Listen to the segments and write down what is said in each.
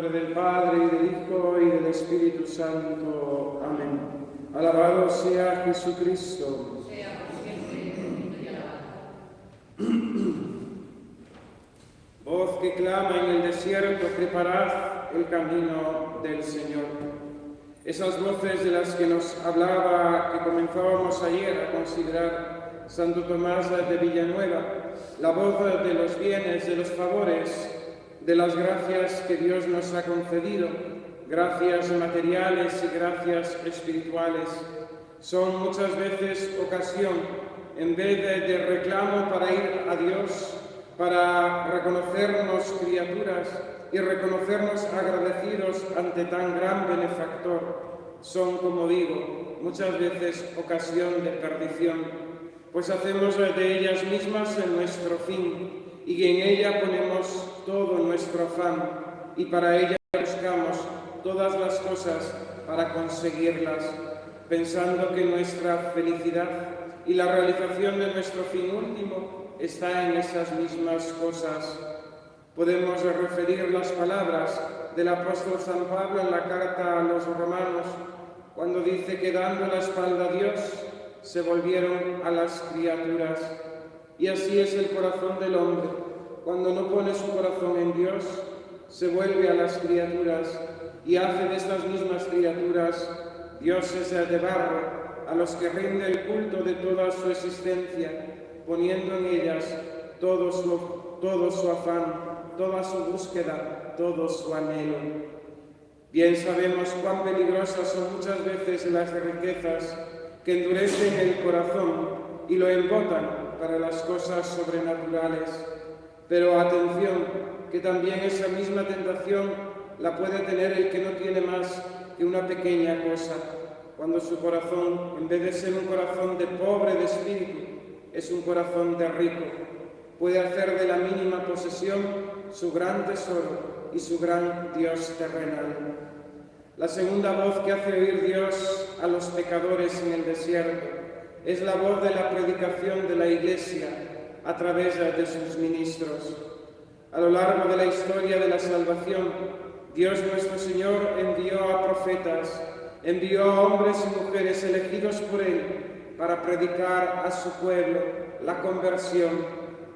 nombre del Padre, y del Hijo, y del Espíritu Santo. Amén. Alabado sea Jesucristo. Sea por siempre bendito y alabado. Voz que clama en el desierto, preparad el camino del Señor. Esas voces de las que nos hablaba, que comenzábamos ayer a considerar Santo Tomás de Villanueva, la voz de los bienes, de los favores, de las gracias que Dios nos ha concedido, gracias materiales y gracias espirituales, son muchas veces ocasión, en vez de reclamo para ir a Dios, para reconocernos criaturas y reconocernos agradecidos ante tan gran benefactor, son, como digo, muchas veces ocasión de perdición, pues hacemos de ellas mismas en nuestro fin, y en ella ponemos todo nuestro afán, y para ella buscamos todas las cosas para conseguirlas, pensando que nuestra felicidad y la realización de nuestro fin último está en esas mismas cosas. Podemos referir las palabras del apóstol San Pablo en la carta a los romanos, cuando dice que dando la espalda a Dios, se volvieron a las criaturas. Y así es el corazón del hombre. Cuando no pone su corazón en Dios, se vuelve a las criaturas y hace de estas mismas criaturas dioses de barro, a los que rinde el culto de toda su existencia, poniendo en ellas todo su afán, toda su búsqueda, todo su anhelo. Bien sabemos cuán peligrosas son muchas veces las riquezas que endurecen el corazón y lo embotan para las cosas sobrenaturales. Pero atención, que también esa misma tentación la puede tener el que no tiene más que una pequeña cosa, cuando su corazón, en vez de ser un corazón de pobre de espíritu, es un corazón de rico. Puede hacer de la mínima posesión su gran tesoro y su gran Dios terrenal. La segunda voz que hace oír Dios a los pecadores en el desierto es la voz de la predicación de la Iglesia a través de sus ministros. A lo largo de la historia de la salvación, Dios nuestro Señor envió a profetas, envió a hombres y mujeres elegidos por Él para predicar a su pueblo la conversión,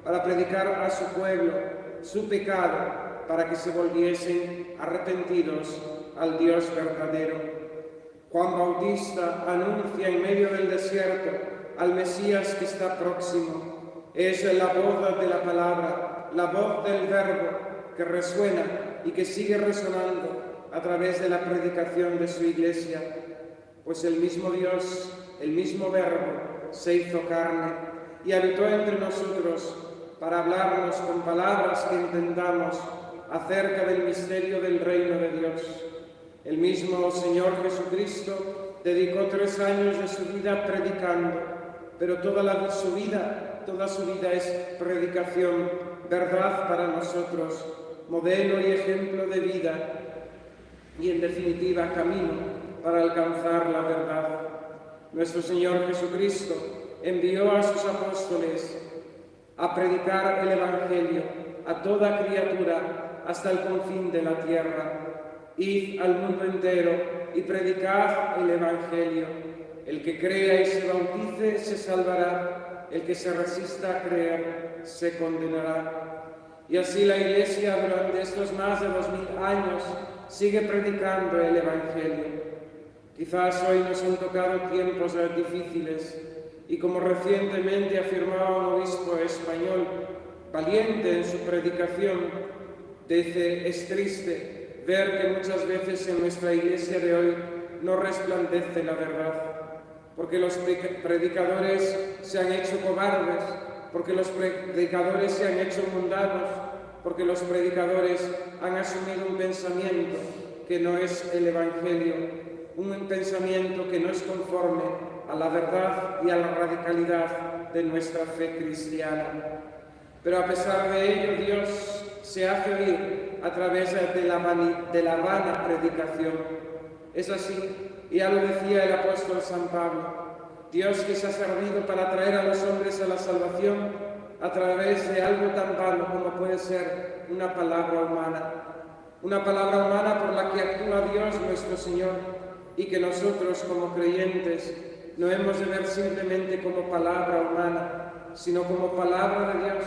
para predicar a su pueblo su pecado, para que se volviesen arrepentidos al Dios verdadero. Juan Bautista anuncia en medio del desierto al Mesías que está próximo. Es la voz de la palabra, la voz del Verbo que resuena y que sigue resonando a través de la predicación de su Iglesia. Pues el mismo Dios, el mismo Verbo, se hizo carne y habitó entre nosotros para hablarnos con palabras que entendamos acerca del misterio del reino de Dios. El mismo Señor Jesucristo dedicó 3 años de su vida predicando, pero toda su vida es predicación, verdad para nosotros, modelo y ejemplo de vida y, en definitiva, camino para alcanzar la verdad. Nuestro Señor Jesucristo envió a sus apóstoles a predicar el Evangelio a toda criatura hasta el confín de la tierra. Id al mundo entero y predicad el Evangelio. El que crea y se bautice se salvará, el que se resista a creer se condenará. Y así la Iglesia durante estos más de 2000 años sigue predicando el Evangelio. Quizás hoy nos han tocado tiempos difíciles y, como recientemente afirmaba un obispo español, valiente en su predicación, dice: es triste ver que muchas veces en nuestra Iglesia de hoy no resplandece la verdad, porque los predicadores se han hecho cobardes, porque los predicadores se han hecho mundanos, porque los predicadores han asumido un pensamiento que no es el Evangelio, un pensamiento que no es conforme a la verdad y a la radicalidad de nuestra fe cristiana. Pero a pesar de ello, Dios se hace oír a través de la vana predicación. Es así, y ya lo decía el apóstol San Pablo, Dios que se ha servido para traer a los hombres a la salvación a través de algo tan vano como puede ser una palabra humana. una palabra humana por la que actúa Dios nuestro Señor y que nosotros como creyentes no hemos de ver simplemente como palabra humana, sino como palabra de Dios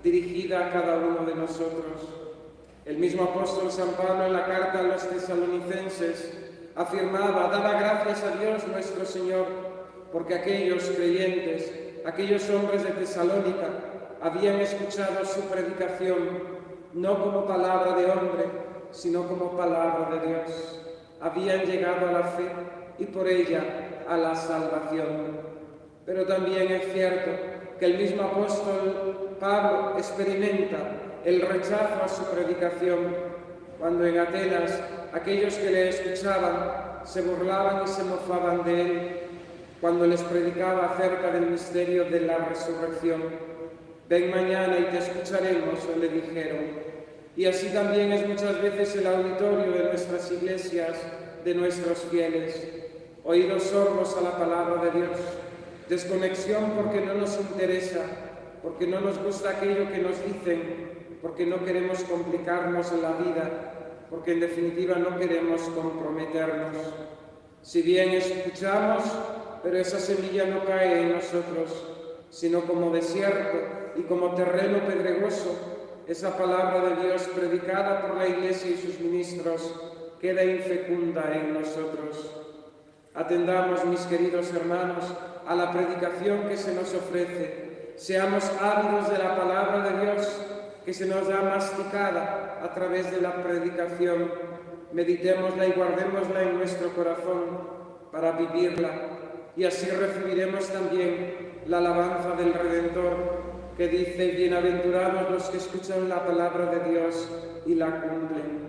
dirigida a cada uno de nosotros. El mismo apóstol San Pablo en la carta a los tesalonicenses afirmaba: daba gracias a Dios nuestro Señor, porque aquellos creyentes, aquellos hombres de Tesalónica, habían escuchado su predicación no como palabra de hombre, sino como palabra de Dios. Habían llegado a la fe y por ella a la salvación. Pero también es cierto que el mismo apóstol Pablo experimenta el rechazo a su predicación, cuando en Atenas aquellos que le escuchaban se burlaban y se mofaban de él, cuando les predicaba acerca del misterio de la resurrección. Ven mañana y te escucharemos, le dijeron. Y así también es muchas veces el auditorio de nuestras iglesias, de nuestros fieles. Oídos sordos a la palabra de Dios, desconexión porque no nos interesa, porque no nos gusta aquello que nos dicen, porque no queremos complicarnos en la vida, porque en definitiva no queremos comprometernos. Si bien escuchamos, pero esa semilla no cae en nosotros, sino como desierto y como terreno pedregoso, esa palabra de Dios predicada por la Iglesia y sus ministros queda infecunda en nosotros. Atendamos, mis queridos hermanos, a la predicación que se nos ofrece. Seamos ávidos de la palabra de Dios que se nos da masticada a través de la predicación. Meditémosla y guardémosla en nuestro corazón para vivirla, y así recibiremos también la alabanza del Redentor, que dice: bienaventurados los que escuchan la palabra de Dios y la cumplen.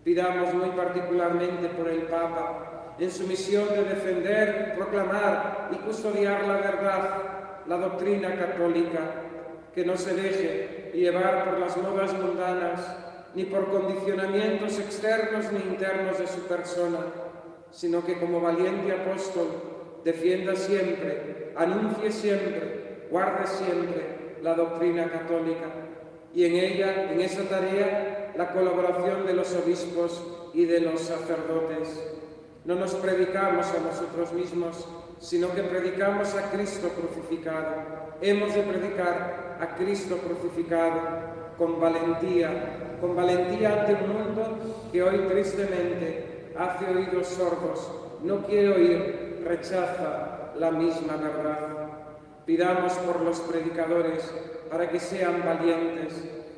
Pidamos muy particularmente por el Papa, en su misión de defender, proclamar y custodiar la verdad, la doctrina católica, que no se deje llevar por las modas mundanas, ni por condicionamientos externos ni internos de su persona, sino que como valiente apóstol defienda siempre, anuncie siempre, guarde siempre la doctrina católica, y en ella, en esa tarea, la colaboración de los obispos y de los sacerdotes. No nos predicamos a nosotros mismos, sino que predicamos a Cristo crucificado. Hemos de predicar a Cristo crucificado con valentía ante un mundo que hoy tristemente hace oídos sordos, no quiere oír, rechaza la misma verdad. Pidamos por los predicadores para que sean valientes,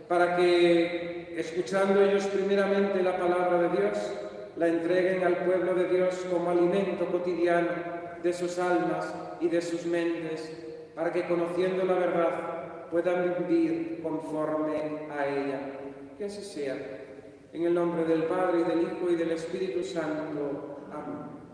para que, escuchando ellos primeramente la palabra de Dios, la entreguen al pueblo de Dios como alimento cotidiano de sus almas y de sus mentes, para que, conociendo la verdad, puedan vivir conforme a ella. Que así sea. En el nombre del Padre, y del Hijo, y del Espíritu Santo. Amén.